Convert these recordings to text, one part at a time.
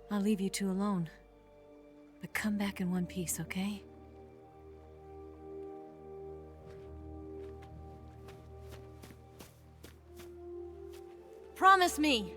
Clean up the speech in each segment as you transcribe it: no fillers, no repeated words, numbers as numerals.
I'll leave you two alone. But come back in one piece, okay? Promise me!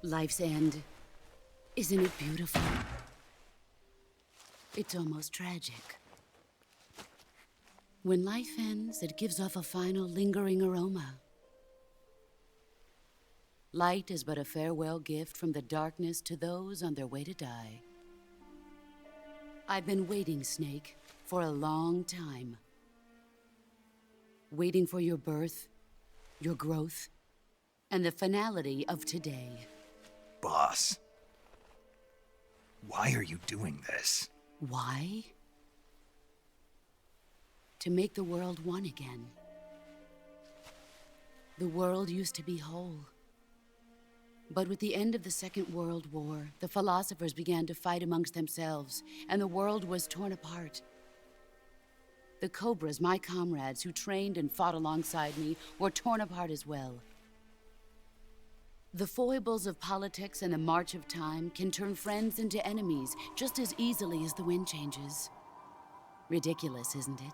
Life's end. Isn't it beautiful? It's almost tragic. When life ends, it gives off a final lingering aroma. Light is but a farewell gift from the darkness to those on their way to die. I've been waiting, Snake, for a long time. Waiting for your birth, your growth, and the finality of today. Boss, why are you doing this? Why? To make the world one again. The world used to be whole. But with the end of the Second World War, the philosophers began to fight amongst themselves, and the world was torn apart. The Cobras, my comrades who trained and fought alongside me, were torn apart as well. The foibles of politics and the march of time can turn friends into enemies just as easily as the wind changes. Ridiculous, isn't it?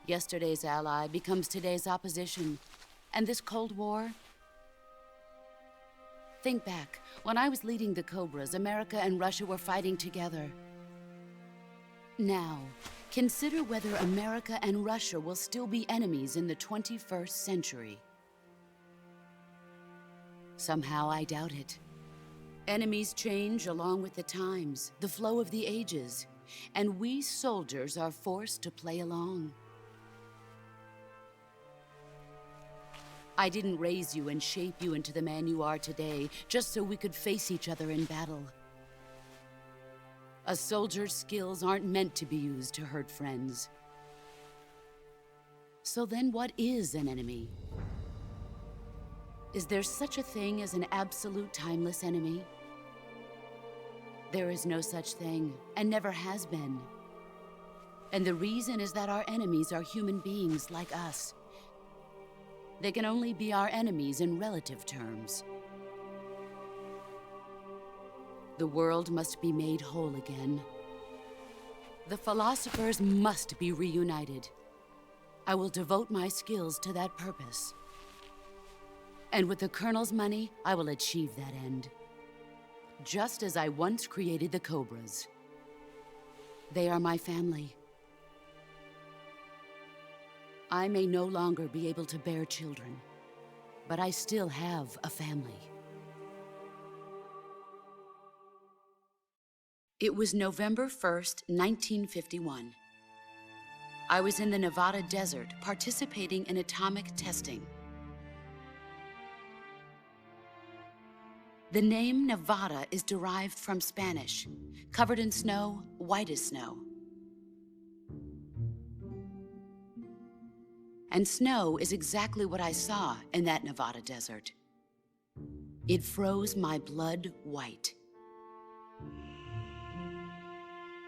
Yesterday's ally becomes today's opposition. And this Cold War? Think back. When I was leading the Cobras, America and Russia were fighting together. Now, consider whether America and Russia will still be enemies in the 21st century. Somehow I doubt it. Enemies change along with the times, the flow of the ages, and we soldiers are forced to play along. I didn't raise you and shape you into the man you are today just so we could face each other in battle. A soldier's skills aren't meant to be used to hurt friends. So then what is an enemy? Is there such a thing as an absolute timeless enemy? There is no such thing, and never has been. And the reason is that our enemies are human beings like us. They can only be our enemies in relative terms. The world must be made whole again. The philosophers must be reunited. I will devote my skills to that purpose. And with the Colonel's money, I will achieve that end. Just as I once created the Cobras. They are my family. I may no longer be able to bear children, but I still have a family. It was November 1st, 1951. I was in the Nevada desert participating in atomic testing. The name Nevada is derived from Spanish, covered in snow, white as snow. And snow is exactly what I saw in that Nevada desert. It froze my blood white.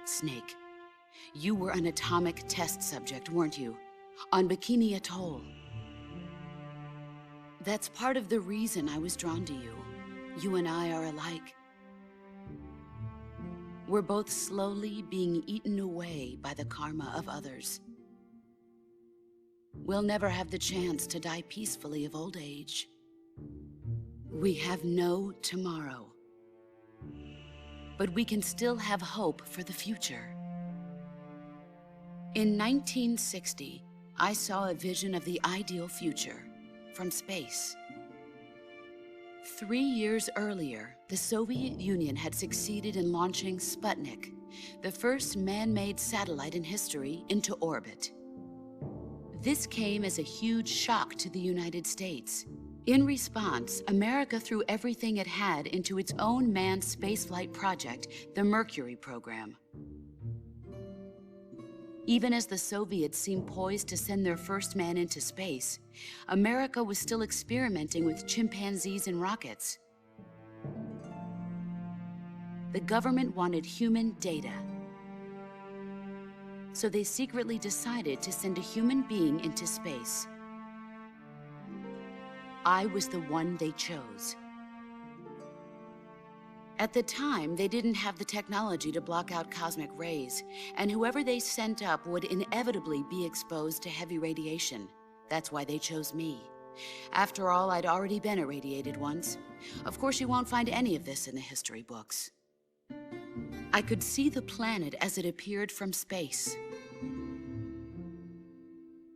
Snake, you were an atomic test subject, weren't you? On Bikini Atoll. That's part of the reason I was drawn to you. You and I are alike. We're both slowly being eaten away by the karma of others. We'll never have the chance to die peacefully of old age. We have no tomorrow. But we can still have hope for the future. In 1960, I saw a vision of the ideal future from space. 3 years earlier, the Soviet Union had succeeded in launching Sputnik, the first man-made satellite in history, into orbit. This came as a huge shock to the United States. In response, America threw everything it had into its own manned spaceflight project, the Mercury program. Even as the Soviets seemed poised to send their first man into space, America was still experimenting with chimpanzees and rockets. The government wanted human data. So they secretly decided to send a human being into space. I was the one they chose. At the time, they didn't have the technology to block out cosmic rays, and whoever they sent up would inevitably be exposed to heavy radiation. That's why they chose me. After all, I'd already been irradiated once. Of course, you won't find any of this in the history books. I could see the planet as it appeared from space.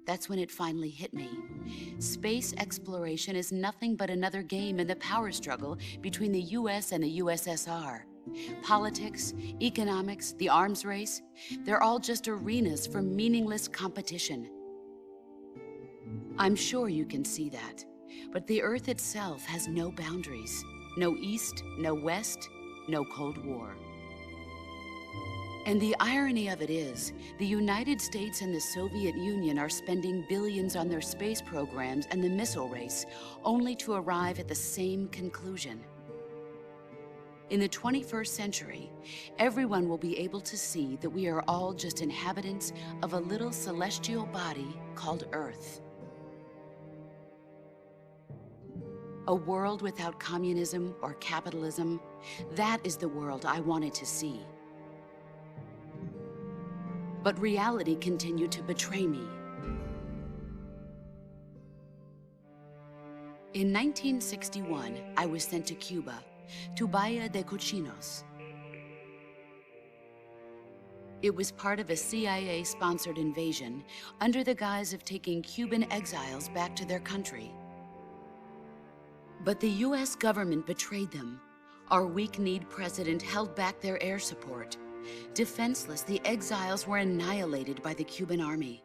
That's when it finally hit me. Space exploration is nothing but another game in the power struggle between the US and the USSR. Politics, economics, the arms race, they're all just arenas for meaningless competition. I'm sure you can see that, but the Earth itself has no boundaries. No East, no West, no Cold War. And the irony of it is, the United States and the Soviet Union are spending billions on their space programs and the missile race, only to arrive at the same conclusion. In the 21st century, everyone will be able to see that we are all just inhabitants of a little celestial body called Earth. A world without communism or capitalism, that is the world I wanted to see. But reality continued to betray me. In 1961, I was sent to Cuba, to Bahia de Cochinos. It was part of a CIA-sponsored invasion under the guise of taking Cuban exiles back to their country. But the US government betrayed them. Our weak-kneed president held back their air support. Defenseless, the exiles were annihilated by the Cuban army.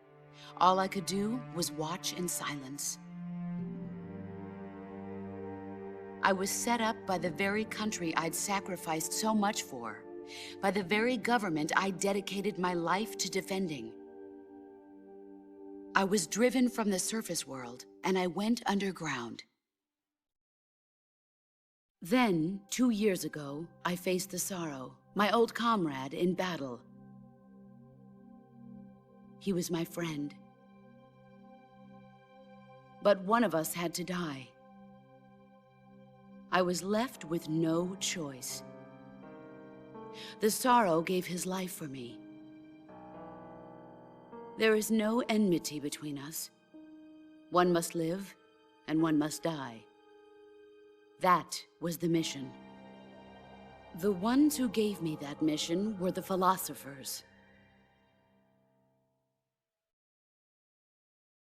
All I could do was watch in silence. I was set up by the very country I'd sacrificed so much for, by the very government I dedicated my life to defending. I was driven from the surface world, and I went underground. Then, 2 years ago, I faced the sorrow. My old comrade in battle. He was my friend. But one of us had to die. I was left with no choice. The sorrow gave his life for me. There is no enmity between us. One must live, and one must die. That was the mission. The ones who gave me that mission were the philosophers.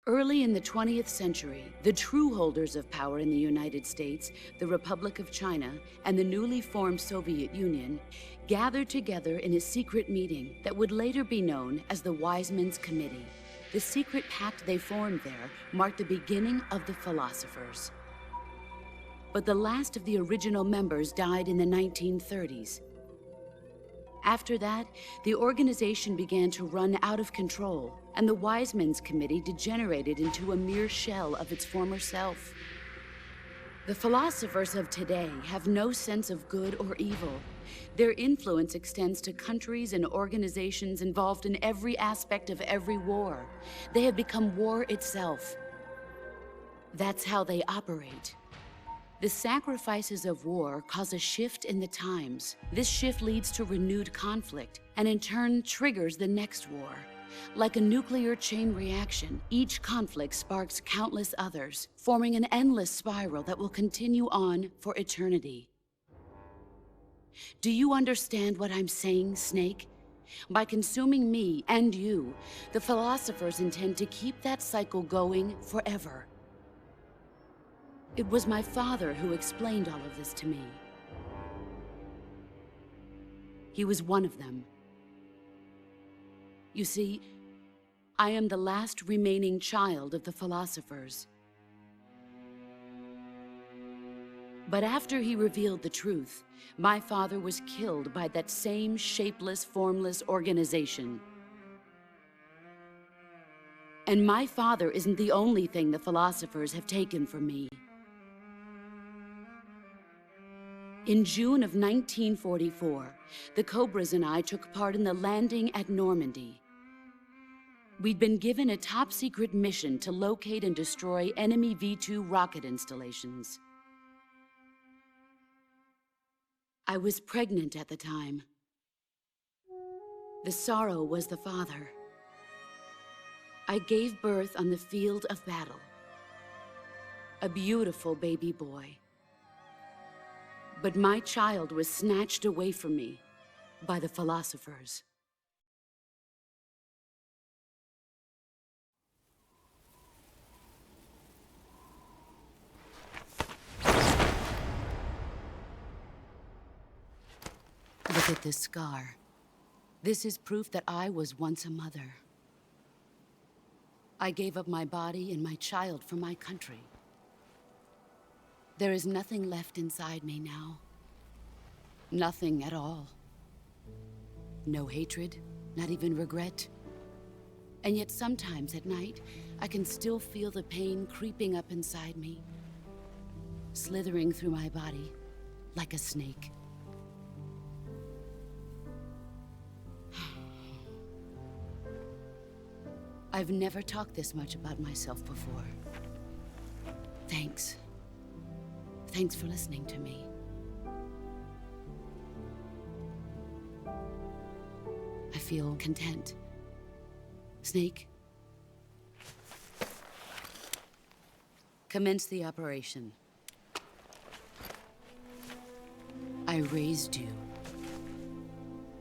Early in the 20th century, the true holders of power in the United States, the Republic of China, and the newly formed Soviet Union gathered together in a secret meeting that would later be known as the Wise Men's Committee. The secret pact they formed there marked the beginning of the philosophers. But the last of the original members died in the 1930s. After that, the organization began to run out of control, and the Wise Men's Committee degenerated into a mere shell of its former self. The philosophers of today have no sense of good or evil. Their influence extends to countries and organizations involved in every aspect of every war. They have become war itself. That's how they operate. The sacrifices of war cause a shift in the times. This shift leads to renewed conflict, and in turn triggers the next war. Like a nuclear chain reaction, each conflict sparks countless others, forming an endless spiral that will continue on for eternity. Do you understand what I'm saying, Snake? By consuming me and you, the philosophers intend to keep that cycle going forever. It was my father who explained all of this to me. He was one of them. You see, I am the last remaining child of the philosophers. But after he revealed the truth, my father was killed by that same shapeless, formless organization. And my father isn't the only thing the philosophers have taken from me. In June of 1944, the Cobras and I took part in the landing at Normandy. We'd been given a top-secret mission to locate and destroy enemy V-2 rocket installations. I was pregnant at the time. The sorrow was the father. I gave birth on the field of battle. A beautiful baby boy. But my child was snatched away from me by the philosophers. Look at this scar. This is proof that I was once a mother. I gave up my body and my child for my country. There is nothing left inside me now. Nothing at all. No hatred, not even regret. And yet sometimes at night, I can still feel the pain creeping up inside me, slithering through my body like a snake. I've never talked this much about myself before. Thanks. Thanks for listening to me. I feel content. Snake, commence the operation. I raised you.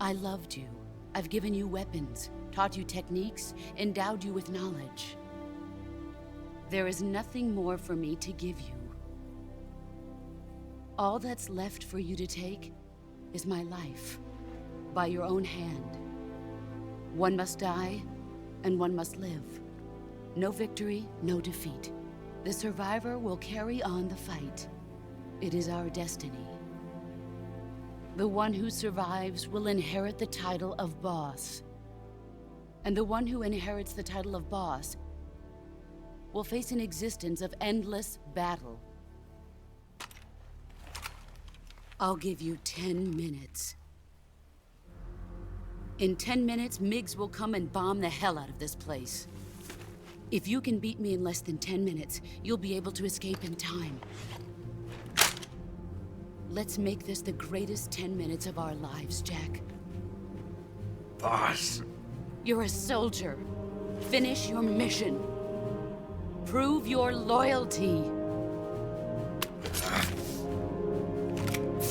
I loved you. I've given you weapons, taught you techniques, endowed you with knowledge. There is nothing more for me to give you. All that's left for you to take is my life, by your own hand. One must die, and one must live. No victory, no defeat. The survivor will carry on the fight. It is our destiny. The one who survives will inherit the title of boss. And the one who inherits the title of boss will face an existence of endless battle. I'll give you 10 minutes. In 10 minutes, MiGs will come and bomb the hell out of this place. If you can beat me in less than 10 minutes, you'll be able to escape in time. Let's make this the greatest 10 minutes of our lives, Jack. Boss. You're a soldier. Finish your mission. Prove your loyalty.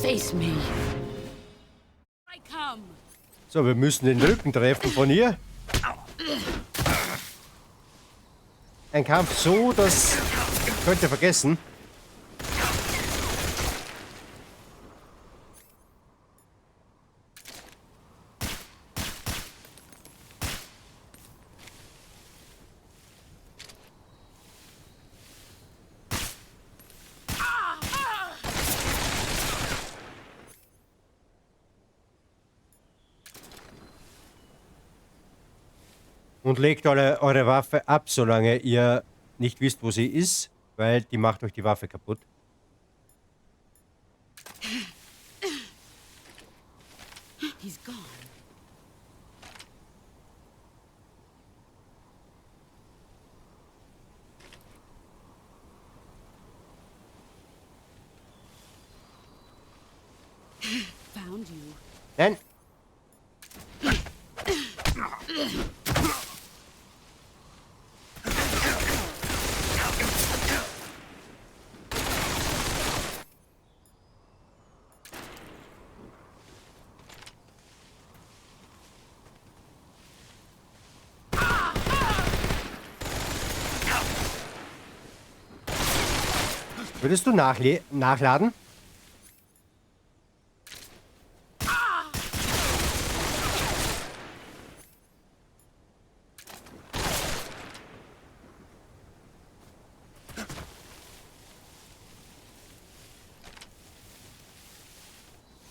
Face me. I come. So, wir müssen den Rücken treffen von ihr. Ein Kampf so, das könnt ihr vergessen. Und legt eure Waffe ab, solange ihr nicht wisst, wo sie ist, weil die macht euch die Waffe kaputt. He's gone. Found you. Nein. Würdest du nachladen?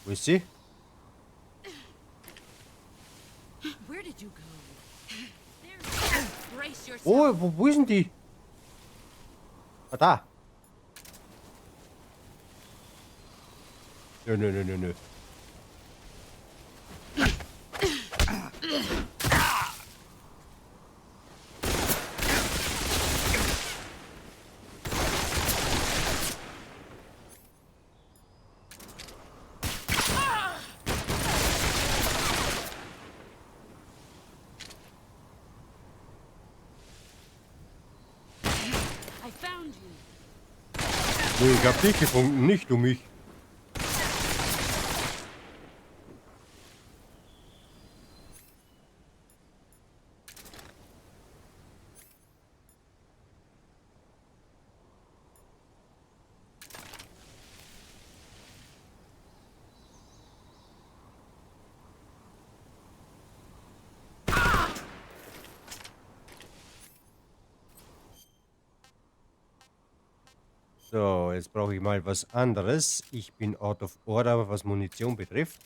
Wo ist sie? Where did you go? Brace yourself. Oh, wo ist denn die? Ah, da. Nö, nö, nö, nö, nö. I found you. Nee, ich hab dich gefunden, nicht du mich. So, jetzt brauche ich mal was anderes. Ich bin out of order, was Munition betrifft.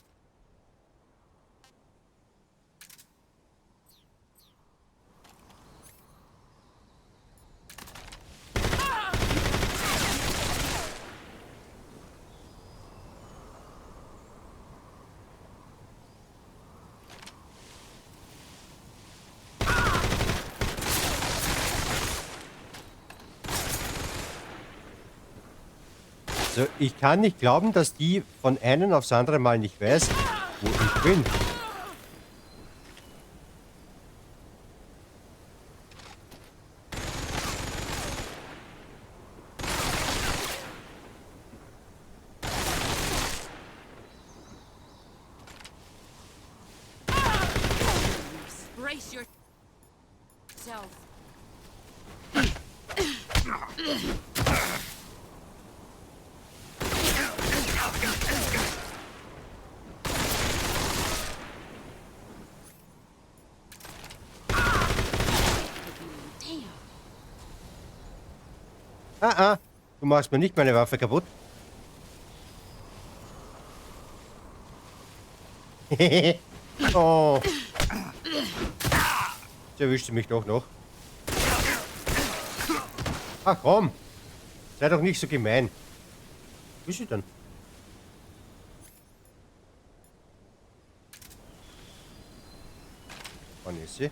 So, ich kann nicht glauben, dass die von einem aufs andere Mal nicht weiß, wo ich bin. Brace yourself. Ah, du machst mir nicht meine Waffe kaputt. Oh. Jetzt erwischt sie mich doch noch. Ach komm. Sei doch nicht so gemein. Wo ist sie denn? Wann ist sie?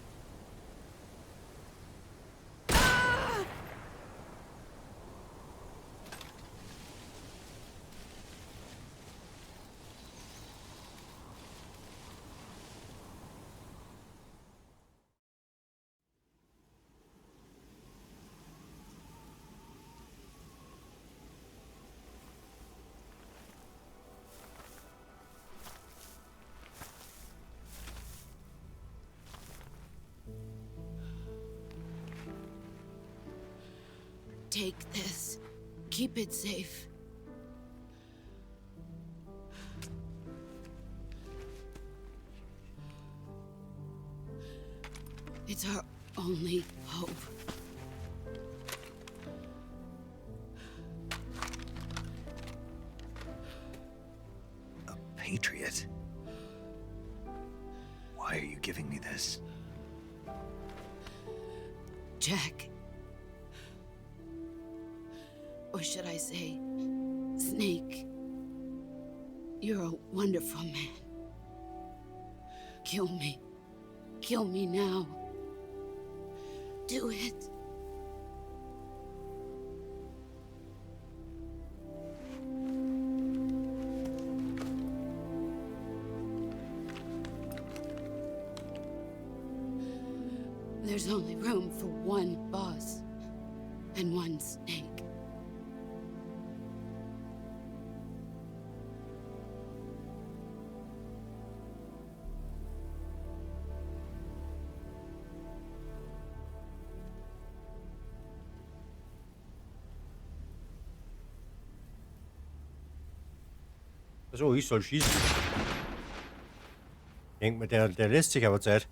Take this. Keep it safe. It's our only hope. A patriot? Why are you giving me this? Jack. Or should I say, Snake. You're a wonderful man. Kill me. Kill me now. Do it. There's only room for one boss and one Snake. Achso, ich soll schießen. Denkt mir, der lässt sich aber Zeit.